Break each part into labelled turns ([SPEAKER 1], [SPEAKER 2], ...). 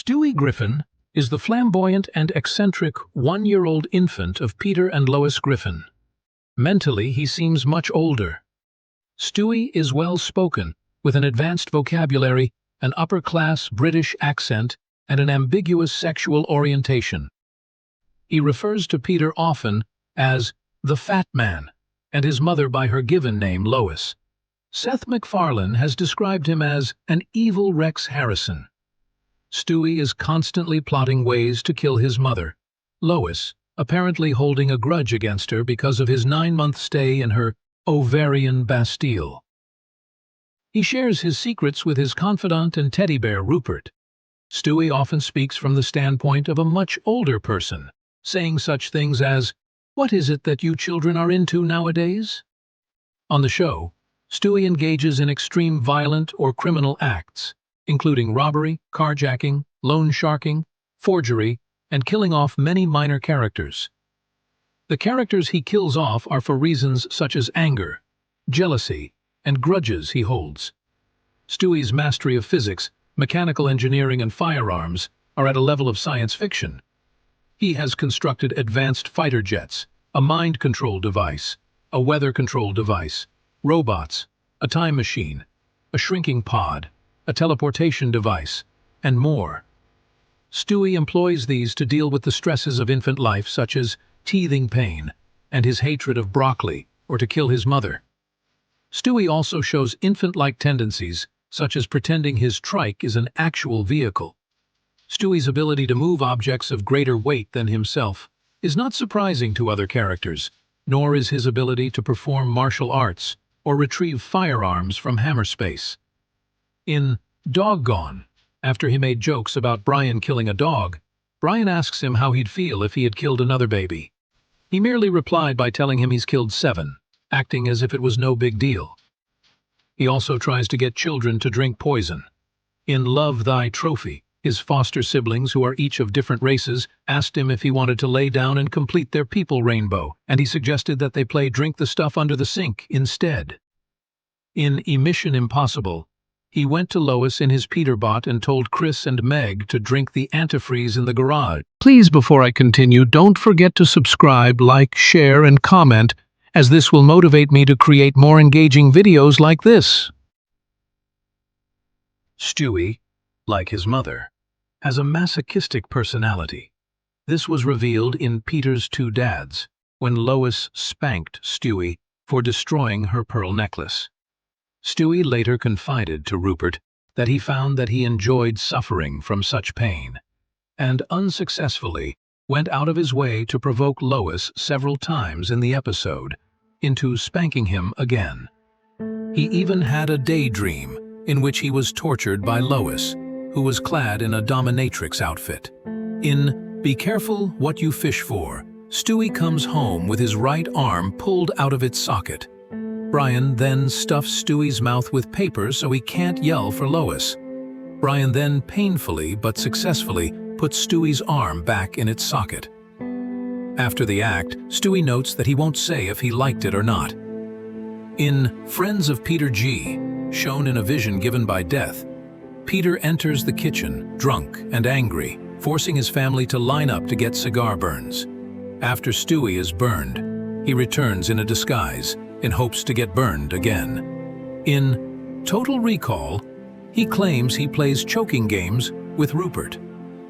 [SPEAKER 1] Stewie Griffin is the flamboyant and eccentric one-year-old infant of Peter and Lois Griffin. Mentally, he seems much older. Stewie is well-spoken, with an advanced vocabulary, an upper-class British accent, and an ambiguous sexual orientation. He refers to Peter often as the Fat Man, and his mother by her given name, Lois. Seth MacFarlane has described him as an evil Rex Harrison. Stewie is constantly plotting ways to kill his mother, Lois, apparently holding a grudge against her because of his 9-month stay in her ovarian Bastille. He shares his secrets with his confidant and teddy bear Rupert. Stewie often speaks from the standpoint of a much older person, saying such things as, "What is it that you children are into nowadays?" On the show, Stewie engages in extreme violent or criminal acts, including robbery, carjacking, loan sharking, forgery, and killing off many minor characters. The characters he kills off are for reasons such as anger, jealousy, and grudges he holds. Stewie's mastery of physics, mechanical engineering, and firearms are at a level of science fiction. He has constructed advanced fighter jets, a mind control device, a weather control device, robots, a time machine, a shrinking pod, a teleportation device, and more. Stewie employs these to deal with the stresses of infant life, such as teething pain and his hatred of broccoli, or to kill his mother. Stewie also shows infant-like tendencies, such as pretending his trike is an actual vehicle. Stewie's ability to move objects of greater weight than himself is not surprising to other characters, nor is his ability to perform martial arts or retrieve firearms from hammerspace. In Doggone, after he made jokes about Brian killing a dog, Brian asks him how he'd feel if he had killed another baby. He merely replied by telling him he's killed 7, acting as if it was no big deal. He also tries to get children to drink poison. In Love Thy Trophy, his foster siblings, who are each of different races, asked him if he wanted to lay down and complete their people rainbow, and he suggested that they play Drink the Stuff Under the Sink instead. In Mission Impossible, he went to Lois in his Peterbot and told Chris and Meg to drink the antifreeze in the garage. Please, before I continue, don't forget to subscribe, like, share, and comment, as this will motivate me to create more engaging videos like this. Stewie, like his mother, has a masochistic personality. This was revealed in Peter's Two Dads, when Lois spanked Stewie for destroying her pearl necklace. Stewie later confided to Rupert that he found that he enjoyed suffering from such pain, and unsuccessfully went out of his way to provoke Lois several times in the episode into spanking him again. He even had a daydream in which he was tortured by Lois, who was clad in a dominatrix outfit. In Be Careful What You Fish For, Stewie comes home with his right arm pulled out of its socket. Brian then stuffs Stewie's mouth with paper so he can't yell for Lois. Brian then painfully but successfully puts Stewie's arm back in its socket. After the act, Stewie notes that he won't say if he liked it or not. In Friends of Peter G., shown in a vision given by Death, Peter enters the kitchen, drunk and angry, forcing his family to line up to get cigar burns. After Stewie is burned, he returns in a disguise, in hopes to get burned again. In Total Recall, he claims he plays choking games with Rupert.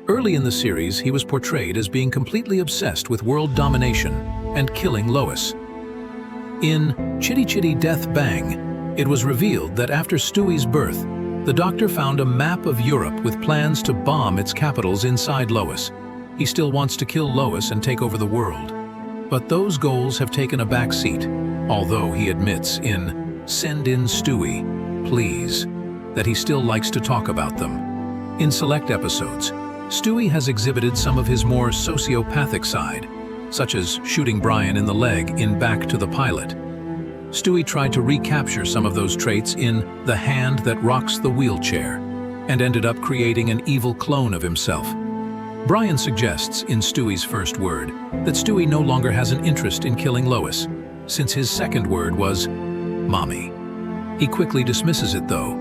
[SPEAKER 1] Early in the series, he was portrayed as being completely obsessed with world domination and killing Lois. In Chitty Chitty Death Bang, it was revealed that after Stewie's birth, the doctor found a map of Europe with plans to bomb its capitals inside Lois. He still wants to kill Lois and take over the world. But those goals have taken a back seat, although he admits in Send In Stewie, Please, that he still likes to talk about them. In select episodes, Stewie has exhibited some of his more sociopathic side, such as shooting Brian in the leg in Back to the Pilot. Stewie tried to recapture some of those traits in The Hand That Rocks the Wheelchair, and ended up creating an evil clone of himself. Brian suggests in Stewie's first word that Stewie no longer has an interest in killing Lois, since his second word was Mommy. He quickly dismisses it though,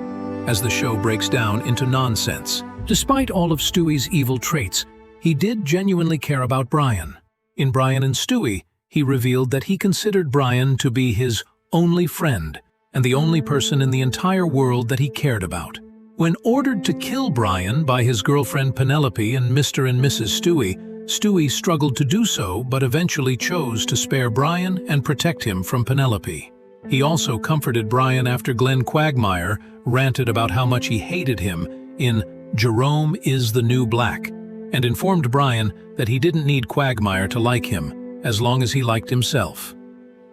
[SPEAKER 1] as the show breaks down into nonsense, Despite all of Stewie's evil traits, he did genuinely care about Brian. In Brian and Stewie, he revealed that he considered Brian to be his only friend and the only person in the entire world that he cared about. When ordered to kill Brian by his girlfriend Penelope and Mr. and Mrs. Stewie, Stewie struggled to do so but eventually chose to spare Brian and protect him from Penelope. He also comforted Brian after Glenn Quagmire ranted about how much he hated him in Jerome is the New Black, and informed Brian that he didn't need Quagmire to like him, as long as he liked himself.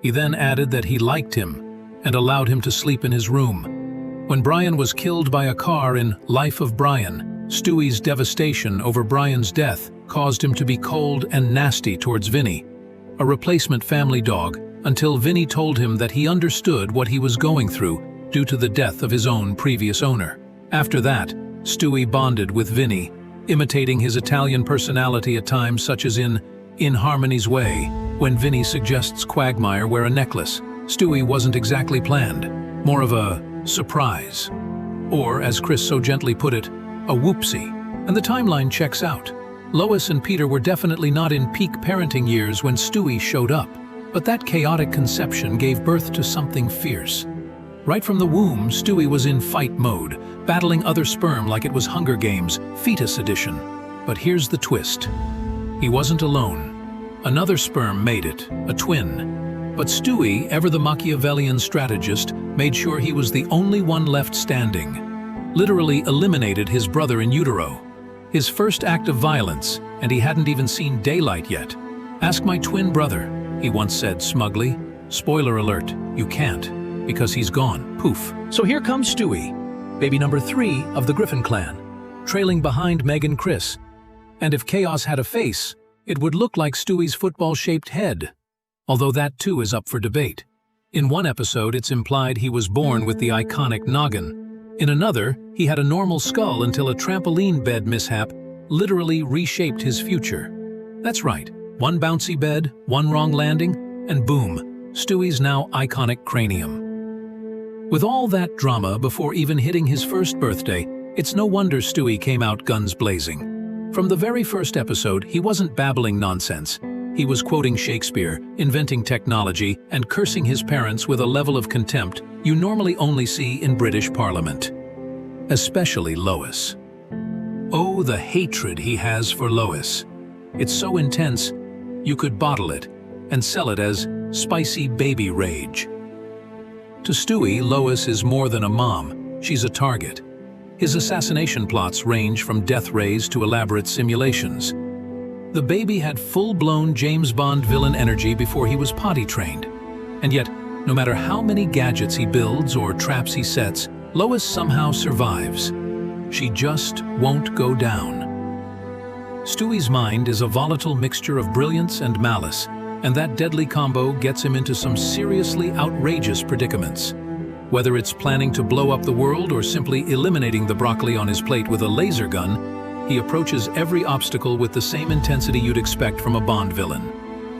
[SPEAKER 1] He then added that he liked him and allowed him to sleep in his room. When Brian was killed by a car in Life of Brian, Stewie's devastation over Brian's death caused him to be cold and nasty towards Vinny, a replacement family dog, until Vinny told him that he understood what he was going through due to the death of his own previous owner. After that, Stewie bonded with Vinny, imitating his Italian personality at times, such as in Harmony's Way, when Vinny suggests Quagmire wear a necklace. Stewie wasn't exactly planned, more of a surprise. Or, as Chris so gently put it, a whoopsie. And the timeline checks out. Lois and Peter were definitely not in peak parenting years when Stewie showed up, but that chaotic conception gave birth to something fierce. Right from the womb, Stewie was in fight mode, battling other sperm like it was Hunger Games, Fetus Edition. But here's the twist. He wasn't alone. Another sperm made it, a twin. But Stewie, ever the Machiavellian strategist, made sure he was the only one left standing. Literally eliminated his brother in utero. His first act of violence, and he hadn't even seen daylight yet. "Ask my twin brother," he once said smugly. Spoiler alert, you can't, because he's gone, poof. So here comes Stewie, baby number 3 of the Griffin clan, trailing behind Meg and Chris. And if chaos had a face, it would look like Stewie's football-shaped head, although that too is up for debate. In one episode, it's implied he was born with the iconic noggin. In another, he had a normal skull until a trampoline bed mishap literally reshaped his future. That's right, one bouncy bed, one wrong landing, and boom, Stewie's now iconic cranium. With all that drama before even hitting his first birthday, it's no wonder Stewie came out guns blazing. From the very first episode, he wasn't babbling nonsense. He was quoting Shakespeare, inventing technology, and cursing his parents with a level of contempt you normally only see in British Parliament. Especially Lois. Oh, the hatred he has for Lois. It's so intense, you could bottle it and sell it as spicy baby rage. To Stewie, Lois is more than a mom, she's a target. His assassination plots range from death rays to elaborate simulations. The baby had full-blown James Bond villain energy before he was potty trained. And yet, no matter how many gadgets he builds or traps he sets, Lois somehow survives. She just won't go down. Stewie's mind is a volatile mixture of brilliance and malice, and that deadly combo gets him into some seriously outrageous predicaments. Whether it's planning to blow up the world or simply eliminating the broccoli on his plate with a laser gun, he approaches every obstacle with the same intensity you'd expect from a Bond villain.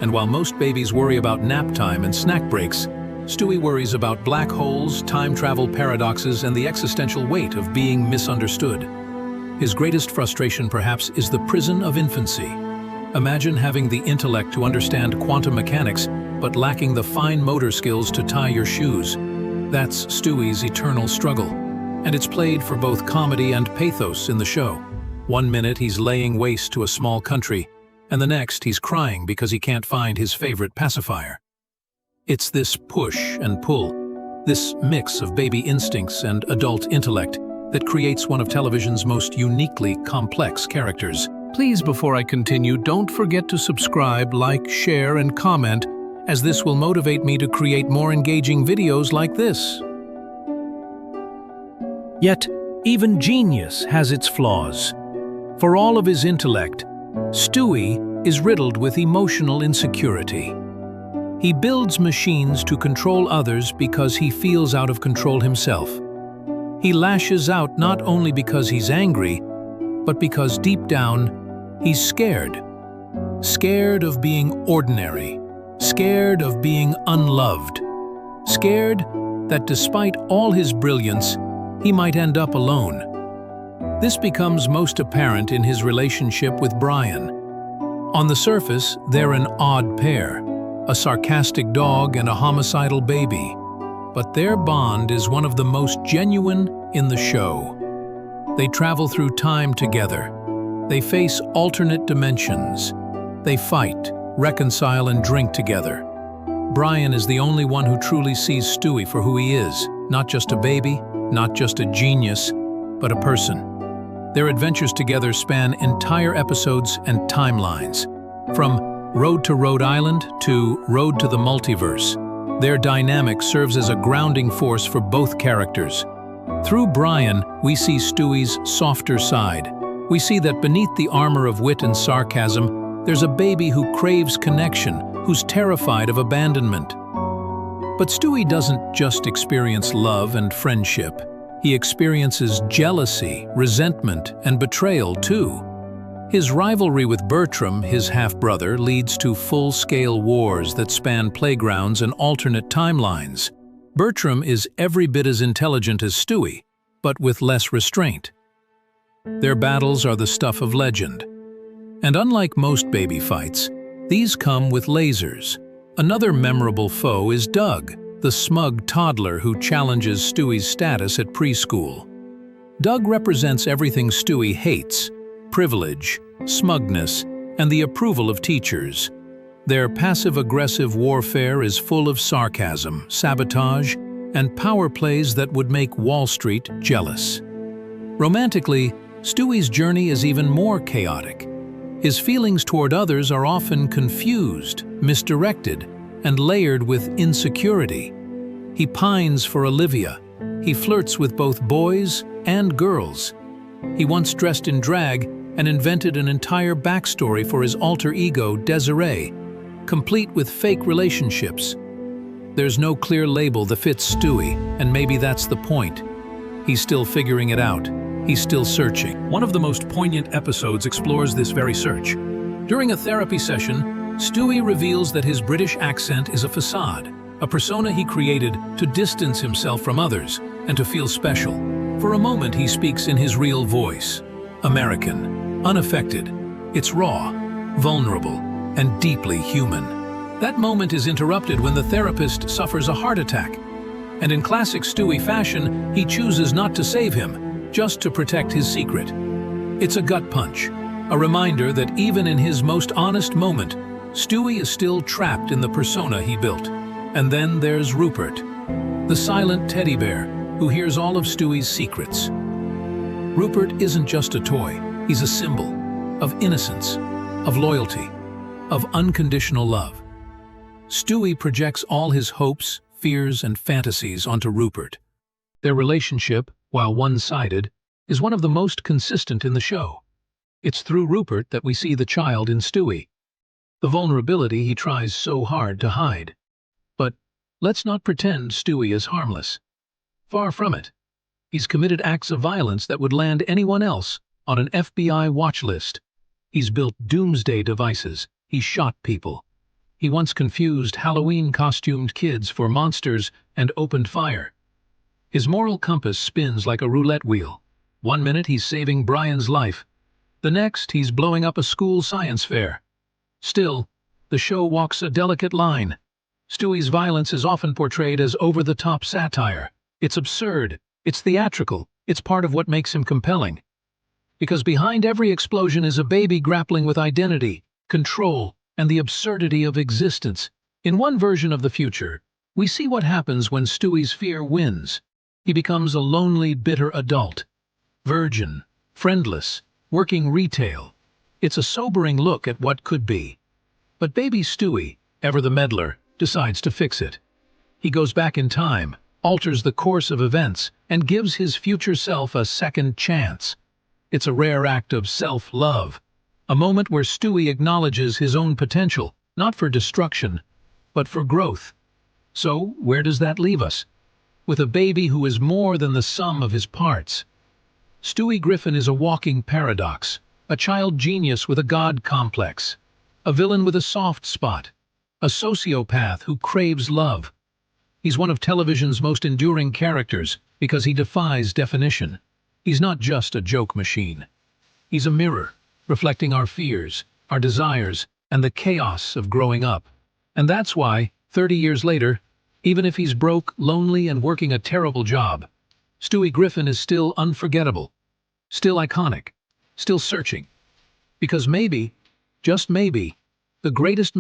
[SPEAKER 1] And while most babies worry about nap time and snack breaks, Stewie worries about black holes, time travel paradoxes, and the existential weight of being misunderstood. His greatest frustration, perhaps, is the prison of infancy. Imagine having the intellect to understand quantum mechanics, but lacking the fine motor skills to tie your shoes. That's Stewie's eternal struggle, and it's played for both comedy and pathos in the show. One minute he's laying waste to a small country, and the next he's crying because he can't find his favorite pacifier. It's this push and pull, this mix of baby instincts and adult intellect that creates one of television's most uniquely complex characters. Please, before I continue, don't forget to subscribe, like, share, and comment, as this will motivate me to create more engaging videos like this. Yet, even genius has its flaws. For all of his intellect, Stewie is riddled with emotional insecurity. He builds machines to control others because he feels out of control himself. He lashes out not only because he's angry, but because deep down, he's scared. Scared of being ordinary. Scared of being unloved. Scared that despite all his brilliance, he might end up alone. This becomes most apparent in his relationship with Brian. On the surface, they're an odd pair, a sarcastic dog and a homicidal baby. But their bond is one of the most genuine in the show. They travel through time together. They face alternate dimensions. They fight, reconcile, and drink together. Brian is the only one who truly sees Stewie for who he is, not just a baby, not just a genius, but a person. Their adventures together span entire episodes and timelines. From Road to Rhode Island to Road to the Multiverse, their dynamic serves as a grounding force for both characters. Through Brian, we see Stewie's softer side. We see that beneath the armor of wit and sarcasm, there's a baby who craves connection, who's terrified of abandonment. But Stewie doesn't just experience love and friendship. He experiences jealousy, resentment, and betrayal too. His rivalry with Bertram, his half-brother, leads to full-scale wars that span playgrounds and alternate timelines. Bertram is every bit as intelligent as Stewie, but with less restraint. Their battles are the stuff of legend. And unlike most baby fights, these come with lasers. Another memorable foe is Doug, the smug toddler who challenges Stewie's status at preschool. Doug represents everything Stewie hates: privilege, smugness, and the approval of teachers. Their passive-aggressive warfare is full of sarcasm, sabotage, and power plays that would make Wall Street jealous. Romantically, Stewie's journey is even more chaotic. His feelings toward others are often confused, misdirected, and layered with insecurity. He pines for Olivia. He flirts with both boys and girls. He once dressed in drag and invented an entire backstory for his alter ego, Desiree, complete with fake relationships. There's no clear label that fits Stewie, and maybe that's the point. He's still figuring it out. He's still searching. One of the most poignant episodes explores this very search. During a therapy session, Stewie reveals that his British accent is a facade, a persona he created to distance himself from others and to feel special. For a moment, he speaks in his real voice. American, unaffected. It's raw, vulnerable, and deeply human. That moment is interrupted when the therapist suffers a heart attack. And in classic Stewie fashion, he chooses not to save him, just to protect his secret. It's a gut punch, a reminder that even in his most honest moment, Stewie is still trapped in the persona he built. And then there's Rupert, the silent teddy bear who hears all of Stewie's secrets. Rupert isn't just a toy, he's a symbol of innocence, of loyalty, of unconditional love. Stewie projects all his hopes, fears, and fantasies onto Rupert. Their relationship, while one-sided, is one of the most consistent in the show. It's through Rupert that we see the child in Stewie, the vulnerability he tries so hard to hide. But let's not pretend Stewie is harmless. Far from it. He's committed acts of violence that would land anyone else on an FBI watch list. He's built doomsday devices. He's shot people. He once confused Halloween-costumed kids for monsters and opened fire. His moral compass spins like a roulette wheel. One minute he's saving Brian's life. The next he's blowing up a school science fair. Still, the show walks a delicate line. Stewie's violence is often portrayed as over-the-top satire. It's absurd. It's theatrical. It's part of what makes him compelling. Because behind every explosion is a baby grappling with identity, control, and the absurdity of existence. In one version of the future, we see what happens when Stewie's fear wins. He becomes a lonely, bitter adult. Virgin, friendless, working retail. It's a sobering look at what could be. But baby Stewie, ever the meddler, decides to fix it. He goes back in time, alters the course of events, and gives his future self a second chance. It's a rare act of self-love, a moment where Stewie acknowledges his own potential, not for destruction, but for growth. So, where does that leave us? With a baby who is more than the sum of his parts. Stewie Griffin is a walking paradox, a child genius with a god complex, a villain with a soft spot, a sociopath who craves love. He's one of television's most enduring characters because he defies definition. He's not just a joke machine. He's a mirror, reflecting our fears, our desires, and the chaos of growing up. And that's why, 30 years later, even if he's broke, lonely, and working a terrible job, Stewie Griffin is still unforgettable, still iconic, still searching. Because maybe, just maybe, the greatest